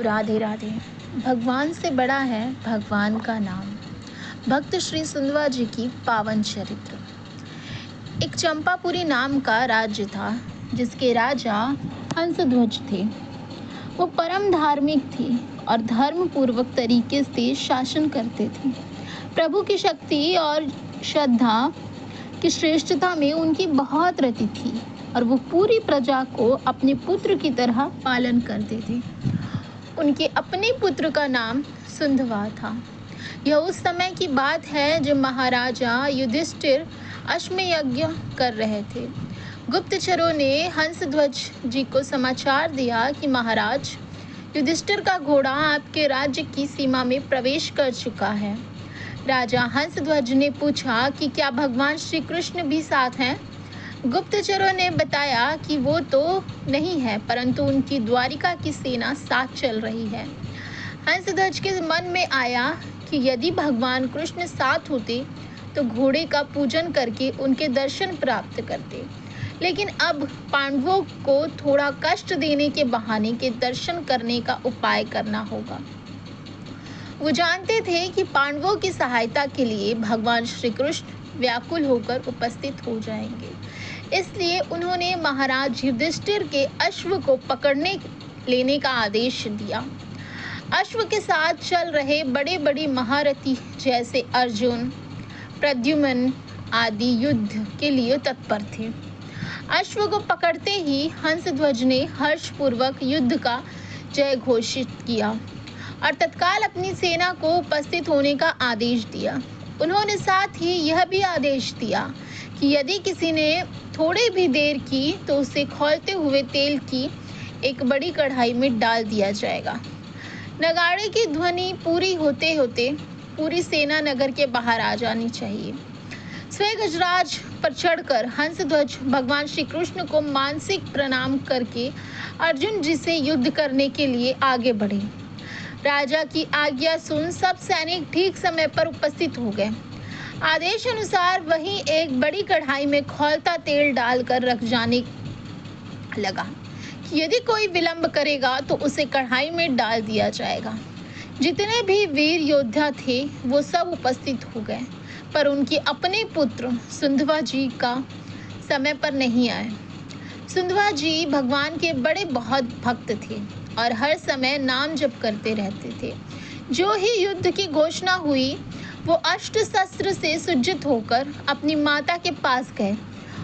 राधे राधे। भगवान से बड़ा है भगवान का नाम। भक्त श्री सुंदवा जी की पावन चरित्र। एक चंपापुरी नाम का राज्य था जिसके राजा हंसध्वज थे। वो परम धार्मिक थे और धर्म पूर्वक तरीके से शासन करते थे। प्रभु की शक्ति और श्रद्धा की श्रेष्ठता में उनकी बहुत रति थी और वो पूरी प्रजा को अपने पुत्र की तरह पालन करते थे। उनके अपने पुत्र का नाम सुंदवा था। यह उस समय की बात है जब महाराजा युधिष्ठिर अश्वमेध कर रहे थे। गुप्तचरों ने हंसध्वज जी को समाचार दिया कि महाराज युधिष्ठिर का घोड़ा आपके राज्य की सीमा में प्रवेश कर चुका है। राजा हंसध्वज ने पूछा कि क्या भगवान श्री कृष्ण भी साथ हैं? गुप्तचरों ने बताया कि वो तो नहीं है, परंतु उनकी द्वारिका की सेना साथ चल रही है। हंसध्वज के मन में आया कि यदि भगवान कृष्ण साथ होते तो घोड़े का पूजन करके उनके दर्शन प्राप्त करते, लेकिन अब पांडवों को थोड़ा कष्ट देने के बहाने के दर्शन करने का उपाय करना होगा। वो जानते थे कि पांडवों की सहायता के लिए भगवान श्री कृष्ण व्याकुल होकर उपस्थित हो जाएंगे। इसलिए उन्होंने महाराज युधिष्ठिर के अश्व को पकड़ने लेने का आदेश दिया। अश्व के साथ चल रहे बड़े बड़े महारथी जैसे अर्जुन, प्रद्युम्न आदि युद्ध के लिए तत्पर थे। अश्व को पकड़ते ही हंसध्वज ने हर्षपूर्वक युद्ध का जय घोषित किया और तत्काल अपनी सेना को उपस्थित होने का आदेश दिया। उन्होंने साथ ही यह भी आदेश दिया कि यदि किसी ने थोड़ी भी देर की तो उसे खौलते हुए तेल की एक बड़ी कढ़ाई में डाल दिया जाएगा। नगाड़े की ध्वनि पूरी होते होते पूरी सेना नगर के बाहर आ जानी चाहिए। स्वयं गजराज पर चढ़कर हंसध्वज भगवान श्री कृष्ण को मानसिक प्रणाम करके अर्जुन जी से युद्ध करने के लिए आगे बढ़े। राजा की आज्ञा सुन सब सैनिक ठीक समय पर उपस्थित हो गए। आदेश अनुसार वहीं एक बड़ी कढ़ाई में खौलता तेल डालकर रख जाने लगा कि यदि कोई विलंब करेगा तो उसे कढ़ाई में डाल दिया जाएगा। जितने भी वीर योद्धा थे वो सब उपस्थित हो गए, पर उनके अपने पुत्र सुंदवा जी का समय पर नहीं आए। सुंदवा जी भगवान के बड़े बहुत भक्त थे और हर समय नाम जप करते रहते थे। जो ही युद्ध की घोषणा हुई वो अस्त्र शस्त्र से सज्जित होकर अपनी माता के पास गए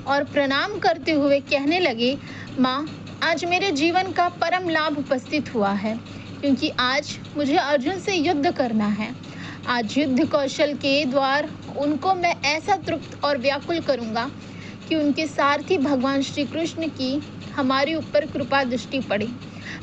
और प्रणाम करते हुए कहने लगे, माँ, आज मेरे जीवन का परम लाभ उपस्थित हुआ है, क्योंकि आज मुझे अर्जुन से युद्ध करना है। आज युद्ध कौशल के द्वार उनको मैं ऐसा तृप्त और व्याकुल करूँगा कि उनके सारथी भगवान श्री कृष्ण की हमारे ऊपर कृपा दृष्टि पड़े,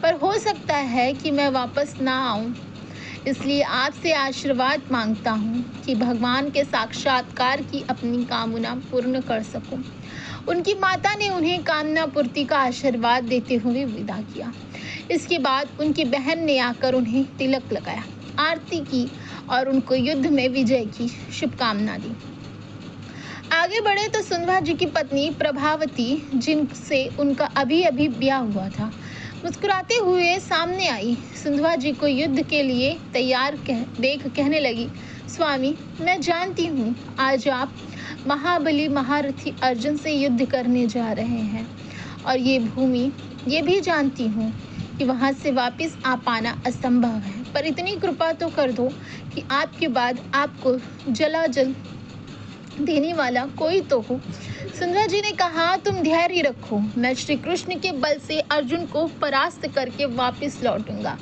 पर हो सकता है कि मैं वापस ना आऊं। इसलिए आपसे आशीर्वाद मांगता हूं कि भगवान के साक्षात्कार की अपनी कामना पूर्ण कर सकूं। उनकी माता ने उन्हें कामना पूर्ति का आशीर्वाद देते हुए विदा किया। इसके बाद उनकी बहन ने आकर उन्हें तिलक लगाया, आरती की और उनको युद्ध में विजय की शुभकामना दी। आगे बढ़े तो सुंदवा जी की पत्नी प्रभावती, जिनसे उनका अभी अभी ब्याह हुआ था, मुस्कुराते हुए सामने आई। सुंदवा जी को युद्ध के लिए तैयार देख कहने लगी, स्वामी, मैं जानती हूँ आज आप महाबली महारथी अर्जुन से युद्ध करने जा रहे हैं और ये भूमि ये भी जानती हूँ कि वहाँ से वापस आ पाना असंभव है, पर इतनी कृपा तो कर दो कि आपके बाद आपको जलाजल देने वाला कोई तो हो। सुंदरा जी ने कहा, तुम धैर्य रखो, मैं श्री कृष्ण के बल से अर्जुन को परास्त करके वापस लौटूंगा।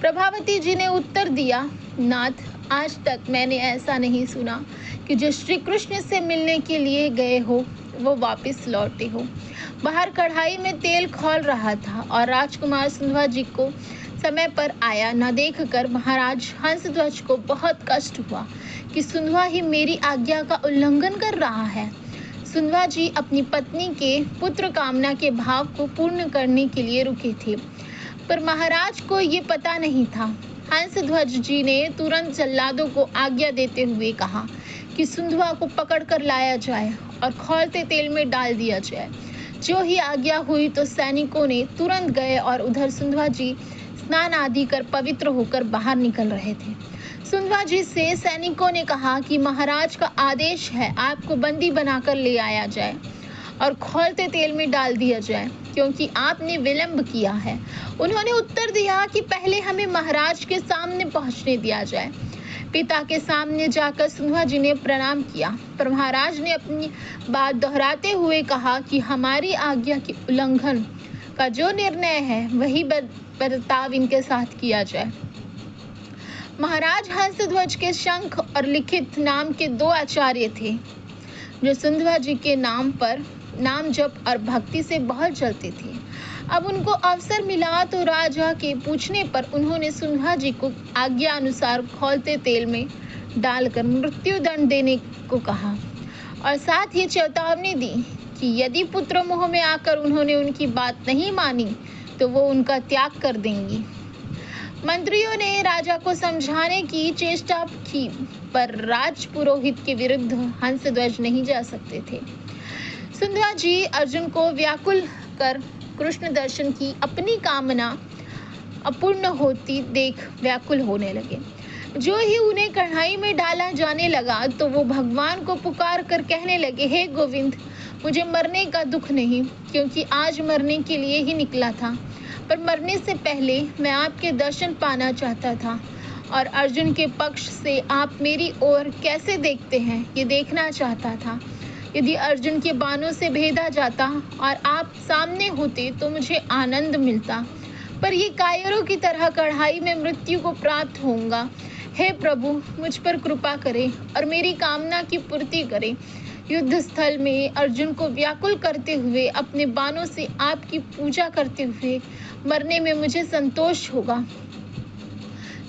प्रभावती जी ने उत्तर दिया, नाथ, आज तक मैंने ऐसा नहीं सुना कि जो श्री कृष्ण से मिलने के लिए गए हो वो वापस लौटे हो। बाहर कढ़ाई में तेल खौल रहा था और राजकुमार सुंदवा जी को समय पर आया न देखकर महाराज हंसध्वज को बहुत कष्ट हुआ कि सुंदवा ही मेरी आज्ञा का उल्लंघन कर रहा है। सुंदवा जी अपनी पत्नी के पुत्र कामना के भाव को पूर्ण करने के लिए रुके थे, पर महाराज को ये पता नहीं था। हंसध्वज जी ने तुरंत जल्लादों को आज्ञा देते हुए कहा कि सुंदवा को पकड़कर लाया जाए और खौलते तेल में डाल दिया जाए। जो ही आज्ञा हुई तो सैनिकों ने तुरंत गए और उधर सुंदवा जी स्नान आदि कर पवित्र होकर बाहर निकल रहे थे। सुंदवा जी से सैनिकों ने कहा कि महाराज का आदेश है, आपको बंदी बनाकर ले आया जाए और खौलते तेल में डाल दिया जाए, क्योंकि आपने विलंब किया है। उन्होंने उत्तर दिया कि पहले हमें महाराज के सामने पहुंचने दिया जाए। पिता के सामने जाकर सुंदवा जी ने प्रणाम किया, पर महाराज ने अपनी बात दोहराते हुए कहा कि हमारी आज्ञा के उल्लंघन का जो निर्णय है वही बर्ताव इनके साथ किया जाए। महाराज हंसध्वज के शंख और लिखित नाम के 2 आचार्य थे, जो सुंदवा जी के नाम जप और भक्ति से बहुत चलते थे। अब उनको अवसर मिला तो राजा के पूछने पर उन्होंने सुंदवा जी को आज्ञा अनुसार खौलते तेल में डालकर मृत्यु दंड देने को कहा और साथ ही चेतावनी दी कि यदि पुत्र मोह में आकर उन्होंने उनकी बात नहीं मानी तो वो उनका त्याग कर देंगी। मंत्रियों ने राजा को समझाने की चेष्टा की, पर राज पुरोहित के विरुद्ध हंसध्वज नहीं जा सकते थे। सुंदवा जी अर्जुन को व्याकुल कर कृष्ण दर्शन की अपनी कामना अपूर्ण होती देख व्याकुल होने लगे। जो ही उन्हें कढ़ाई में डाला जाने लगा तो वो भगवान को पुकार कर कहने लगे, हे गोविंद, मुझे मरने का दुख नहीं, क्योंकि आज मरने के लिए ही निकला था, पर मरने से पहले मैं आपके दर्शन पाना चाहता था और अर्जुन के पक्ष से आप मेरी ओर कैसे देखते हैं ये देखना चाहता था। यदि अर्जुन के बाणों से भेदा जाता और आप सामने होते तो मुझे आनंद मिलता, पर ये कायरों की तरह कढ़ाई में मृत्यु को प्राप्त होऊंगा। हे प्रभु, मुझ पर कृपा करें और मेरी कामना की पूर्ति करें। युद्ध स्थल में अर्जुन को व्याकुल करते हुए अपने बाणों से आपकी पूजा करते हुए मरने में मुझे संतोष होगा।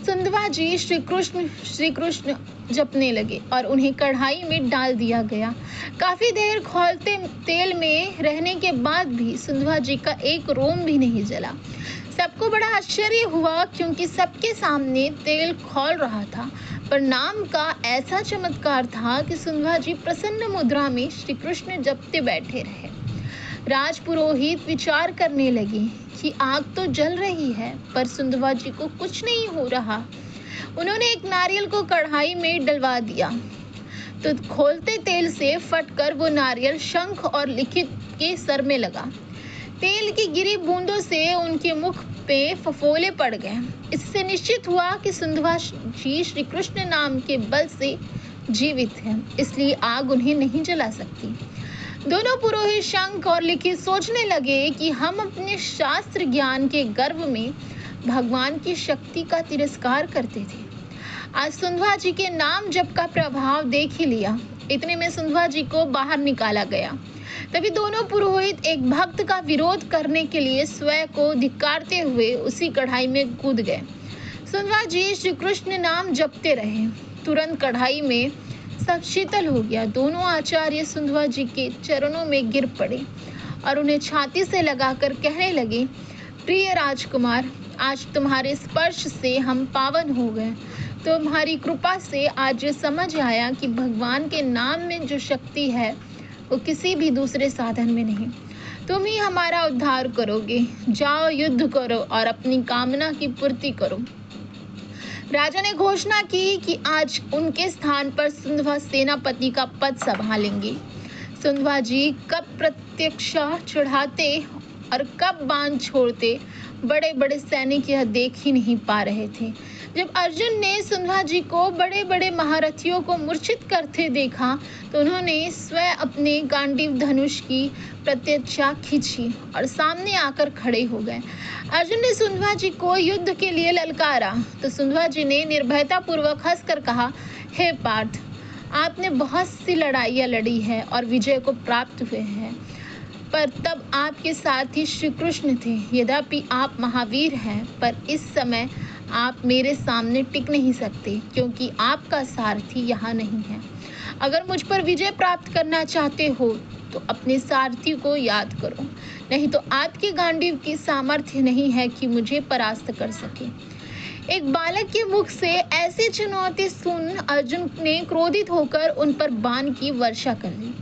सुंदवा जी श्री कृष्ण जपने लगे और उन्हें कढ़ाई में डाल दिया गया। काफी देर खौलते तेल में रहने के बाद भी सुंदवा जी का एक रोम भी नहीं जला। सबको बड़ा आश्चर्य हुआ, क्योंकि सबके सामने तेल खौल रहा था, पर नाम का ऐसा चमत्कार था कि सुंदवा जी प्रसन्न मुद्रा में श्री कृष्ण जपते बैठे रहे। राज पुरोहित विचार करने लगे कि आग तो जल रही है, पर सुंदवा जी को कुछ नहीं हो रहा। उन्होंने एक नारियल को कढ़ाई में डलवा दिया तो खोलते तेल से फटकर वो नारियल शंख और लिखित के सर में लगा। तेल की गिरी बूंदों से उनके मुख पे फफोले पड़ गए। इससे निश्चित हुआ कि सुंदवा जी श्री कृष्ण नाम के बल से जीवित है, इसलिए आग उन्हें नहीं जला सकती। दोनों पुरोहित शंख और लिखित सोचने लगे कि हम अपने शास्त्र ज्ञान के गर्व में भगवान की शक्ति का तिरस्कार करते थे। आज सुंदवा जी के नाम जप का प्रभाव देख ही लिया। इतने में सुंदवा जी को बाहर निकाला गया। तभी दोनों पुरोहित एक भक्त का विरोध करने के लिए स्वयं को धिक्कारते हुए उसी कढ़ाई में कूद गए। सुंदवा जी श्री कृष्ण नाम जपते रहे। तुरंत कढ़ाई में सब शीतल हो गया। दोनों आचार्य सुंदवा जी के चरणों में गिर पड़े और उन्हें छाती से लगाकर कहने लगे, प्रिय राजकुमार, आज तुम्हारे स्पर्श से हम पावन हो गए। तुम्हारी कृपा से आज ये समझ आया कि भगवान के नाम में जो शक्ति है वो किसी भी दूसरे साधन में नहीं। तुम ही हमारा उद्धार करोगे। जाओ, युद्ध करो और अपनी कामना की पूर्ति करो। राजा ने घोषणा की कि आज उनके स्थान पर सुंदवा सेनापति का पद संभालेंगे। सुंदवा जी कब प्रत्यक्षा चढ़ाते और कब बाण छोड़ते, बड़े बड़े सैनिक यह देख ही नहीं पा रहे थे। जब अर्जुन ने सुंदवा जी को बड़े बड़े महारथियों को मूर्छित करते देखा तो उन्होंने स्वयं अपने गांडीव धनुष की प्रत्यक्षा खींची और सामने आकर खड़े हो गए। अर्जुन ने सुंदवा जी को युद्ध के लिए ललकारा तो सुंदवा जी ने निर्भयता पूर्वक हंसकर कहा, हे पार्थ, आपने बहुत सी लड़ाइयाँ लड़ी है और विजय को प्राप्त हुए हैं, पर तब आपके साथी श्री कृष्ण थे। यद्यपि आप महावीर हैं, पर इस समय आप मेरे सामने टिक नहीं सकते, क्योंकि आपका सारथी यहाँ नहीं है। अगर मुझ पर विजय प्राप्त करना चाहते हो तो अपने सारथी को याद करो, नहीं तो आपके गांडीव की सामर्थ्य नहीं है कि मुझे परास्त कर सके। एक बालक के मुख से ऐसी चुनौती सुन अर्जुन ने क्रोधित होकर उन पर बाण की वर्षा कर दी।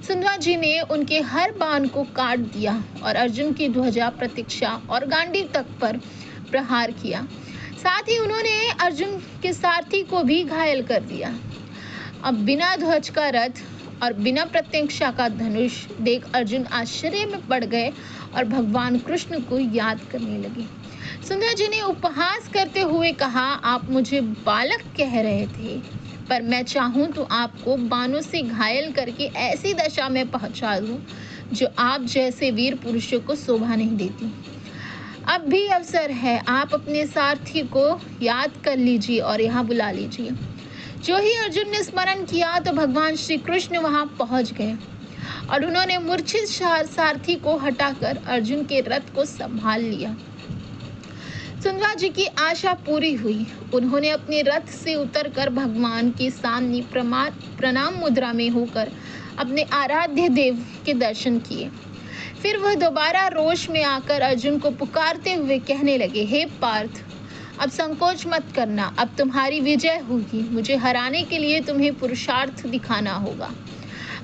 सुंदवा जी ने उनके हर बाण को काट दिया और अर्जुन की ध्वजा, प्रतीक्षा और गांडीव तक पर प्रहार किया। साथ ही उन्होंने अर्जुन के सारथी को भी घायल कर दिया। अब बिना ध्वज का रथ और बिना प्रत्यंक्षा का धनुष देख अर्जुन आश्चर्य में पड़ गए और भगवान कृष्ण को याद करने लगे। सुंदरा जी ने उपहास करते हुए कहा, आप मुझे बालक कह रहे थे, पर मैं चाहूं तो आपको बाणों से घायल करके ऐसी दशा में पहुंचा दूं जो आप जैसे वीर पुरुषों को शोभा नहीं देती। अब भी अवसर है, आप अपने सारथी को याद कर लीजिए और यहाँ बुला लीजिए। जो ही अर्जुन ने स्मरण किया तो भगवान श्री कृष्ण वहां पहुंच गए और उन्होंने मूर्छित सारथी को हटाकर अर्जुन के रथ को संभाल लिया। सुंदरा जी की आशा पूरी हुई। उन्होंने अपने रथ से उतरकर भगवान के सामने प्रणाम मुद्रा में होकर अपने आराध्य देव के दर्शन किए। फिर वह दोबारा रोष में आकर अर्जुन को पुकारते हुए कहने लगे, हे पार्थ, अब संकोच मत करना, अब तुम्हारी विजय होगी। मुझे हराने के लिए तुम्हें पुरुषार्थ दिखाना होगा।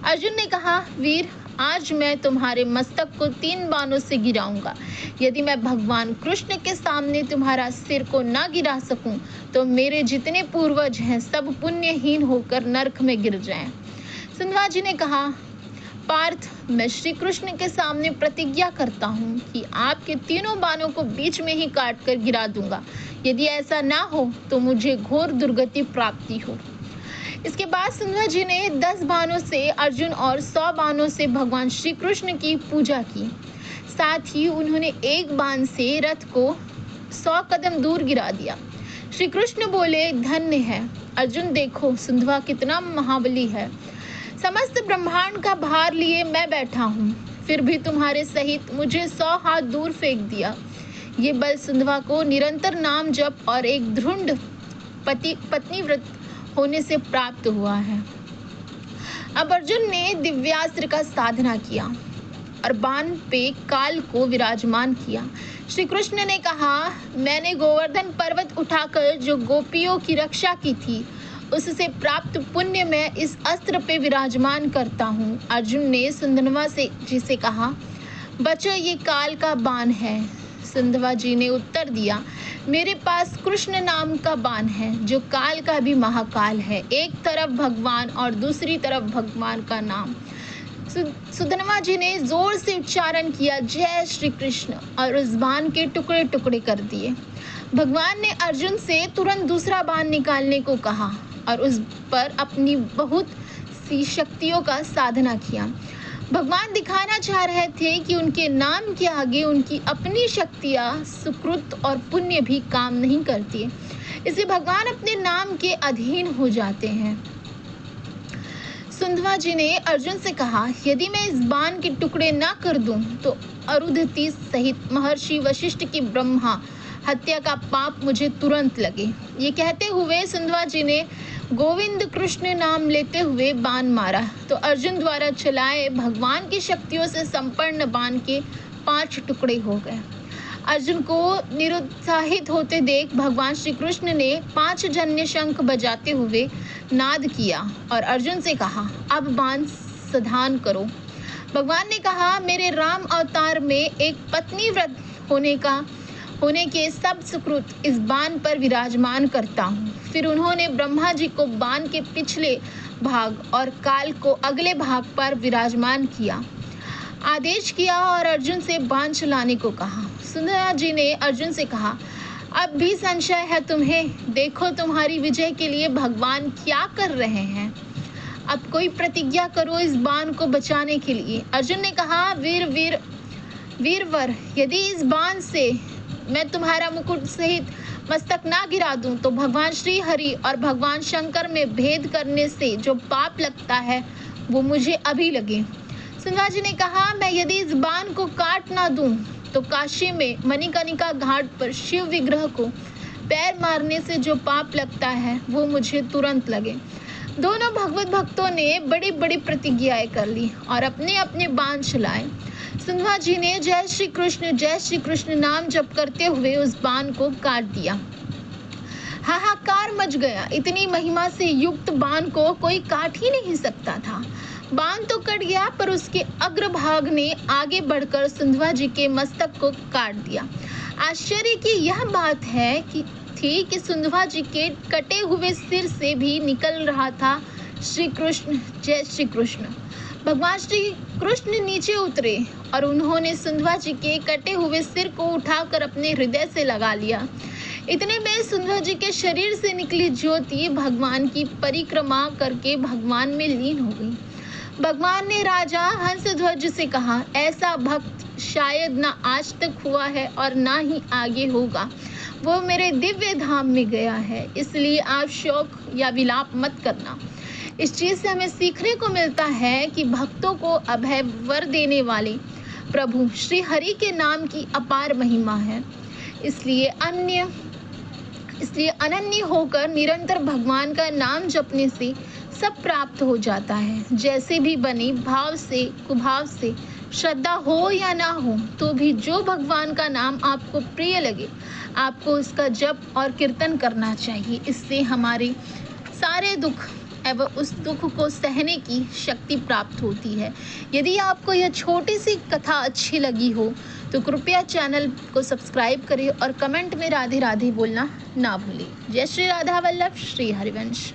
अर्जुन ने कहा, वीर, आज मैं तुम्हारे मस्तक को 3 बाणों से गिराऊंगा। यदि मैं भगवान कृष्ण के सामने तुम्हारा सिर को न गिरा सकूं तो मेरे जितने पूर्वज हैं सब पुण्यहीन होकर नरक में गिर जाएं। सुंदरा जी ने कहा, पार्थ, मैं श्री कृष्ण के सामने प्रतिज्ञा करता हूँ कि आपके 3 बाणों को बीच में ही काट कर गिरा दूंगा। यदि ऐसा ना हो तो मुझे घोर दुर्गति प्राप्ति हो। इसके बाद सुंदरा जी ने 10 बाणों से अर्जुन और 100 बाणों से भगवान श्री कृष्ण की पूजा की। साथ ही उन्होंने एक बाण से रथ को 100 कदम दूर गिरा दिया। श्री कृष्ण बोले, धन्य है अर्जुन, देखो सुंदरा कितना महाबली है। समस्त ब्रह्मांड का भार लिए मैं बैठा हूँ, फिर भी तुम्हारे सहित मुझे 100 हाथ दूर फेंक दिया। ये बल सुंदरा को निरंतर नाम जप और एक दृढ़ पत्नी व्रत होने से प्राप्त हुआ है। अब अर्जुन ने दिव्यास्त्र का साधना किया और बाण पे काल को विराजमान किया। श्री कृष्ण ने कहा, मैंने गोवर्धन पर्वत उठाकर जो गोपियों की रक्षा की थी उससे प्राप्त पुण्य मैं इस अस्त्र पे विराजमान करता हूँ। अर्जुन ने सुंदरवा जी से कहा, बच्चों, ये काल का बाण है। सुंदरवा जी ने उत्तर दिया, मेरे पास कृष्ण नाम का बाण है जो काल का भी महाकाल है। एक तरफ भगवान और दूसरी तरफ भगवान का नाम। सुंदरवा जी ने जोर से उच्चारण किया, जय श्री कृष्ण, और उस बाण के टुकड़े टुकड़े कर दिए। भगवान ने अर्जुन से तुरंत दूसरा बाण निकालने को कहा और उस पर अपनी बहुत सी शक्तियों का साधना किया। भगवान दिखाना चाह रहे थे कि उनके नाम के आगे उनकी अपनी शक्तियाँ, सुकृत और पुण्य भी काम नहीं करती, इसलिए भगवान अपने नाम के अधीन हो जाते हैं। सुंदरा जी ने अर्जुन से कहा, यदि मैं इस बाण के टुकड़े ना कर दूं तो अरुंधति सहित महर्षि वशिष्ठ की ब्रह्मा हत्या का पाप मुझे तुरंत लगे। ये कहते हुए सुंदरा जी ने गोविंद कृष्ण नाम लेते हुए बाण मारा तो अर्जुन द्वारा चलाए भगवान की शक्तियों से संपन्न बाण के 5 टुकड़े हो गए। अर्जुन को निरुत्साहित होते देख भगवान श्री कृष्ण ने 5 जन्य शंख बजाते हुए नाद किया और अर्जुन से कहा, अब बाण साधन करो। भगवान ने कहा, मेरे राम अवतार में एक पत्नी व्रत होने के सब सुकृत इस बाण पर विराजमान करता हूँ। फिर उन्होंने ब्रह्मा जी को बाण के पिछले भाग और काल को अगले भाग पर विराजमान किया, आदेश किया और अर्जुन से बाण चलाने को कहा। सुंदरा जी ने अर्जुन से कहा, अब भी संशय है तुम्हें? देखो तुम्हारी विजय के लिए भगवान क्या कर रहे हैं। अब कोई प्रतिज्ञा करो इस बाण को बचाने के लिए। अर्जुन ने कहा, वीरवर, यदि इस बाण से मैं तुम्हारा मुकुट सहित मस्तक ना गिरा दूं तो भगवान श्री हरि और भगवान शंकर में भेद करने से जो पाप लगता है वो मुझे अभी लगे। सुंदरा जी ने कहा, मैं यदि इस बाण को काट ना दूं तो काशी में मणिकर्णिका घाट पर शिव विग्रह को पैर मारने से जो पाप लगता है वो मुझे तुरंत लगे। दोनों भगवत भक्तों ने बड़ी बड़ी प्रतिज्ञाएं कर ली और अपने अपने बाण चलाए। सुंदरा जी ने जय श्री कृष्ण नाम जप करते हुए उस बाण को काट दिया। हाहाकार मच गया। इतनी महिमा से युक्त बाण को कोई काट ही नहीं सकता था। बाण तो कट गया पर उसके अग्रभाग ने आगे बढ़कर सुंदरा जी के मस्तक को काट दिया। आश्चर्य की यह बात है कि सुंदवा जी के कटे हुए सिर से भी निकल रहा था श्री कृष्ण, जय श्री कृष्ण। भगवान श्री कृष्ण नीचे उतरे और उन्होंने सुंदवा जी के कटे हुए सिर को उठाकर अपने हृदय से लगा लिया। इतने में सुंदवा जी के शरीर से निकली ज्योति भगवान की परिक्रमा करके भगवान में लीन हो गई। भगवान ने राजा हंसध्वज से कहा, ऐसा भक्त शायद ना आज तक हुआ है और ना ही आगे होगा। वो मेरे दिव्य धाम में गया है, इसलिए आप शोक या विलाप मत करना। इस चीज से हमें सीखने को मिलता है कि भक्तों को अभय वर देने वाले प्रभु श्री हरि के नाम की अपार महिमा है। इसलिए अनन्य होकर निरंतर भगवान का नाम जपने से सब प्राप्त हो जाता है। जैसे भी बने भाव से कुभाव से, श्रद्धा हो या ना हो, तो भी जो भगवान का नाम आपको प्रिय लगे, आपको उसका जप और कीर्तन करना चाहिए। इससे हमारे सारे दुख एवं उस दुख को सहने की शक्ति प्राप्त होती है। यदि आपको यह छोटी सी कथा अच्छी लगी हो तो कृपया चैनल को सब्सक्राइब करें और कमेंट में राधे राधे बोलना ना भूलें। जय श्री राधा वल्लभ, श्री हरिवंश।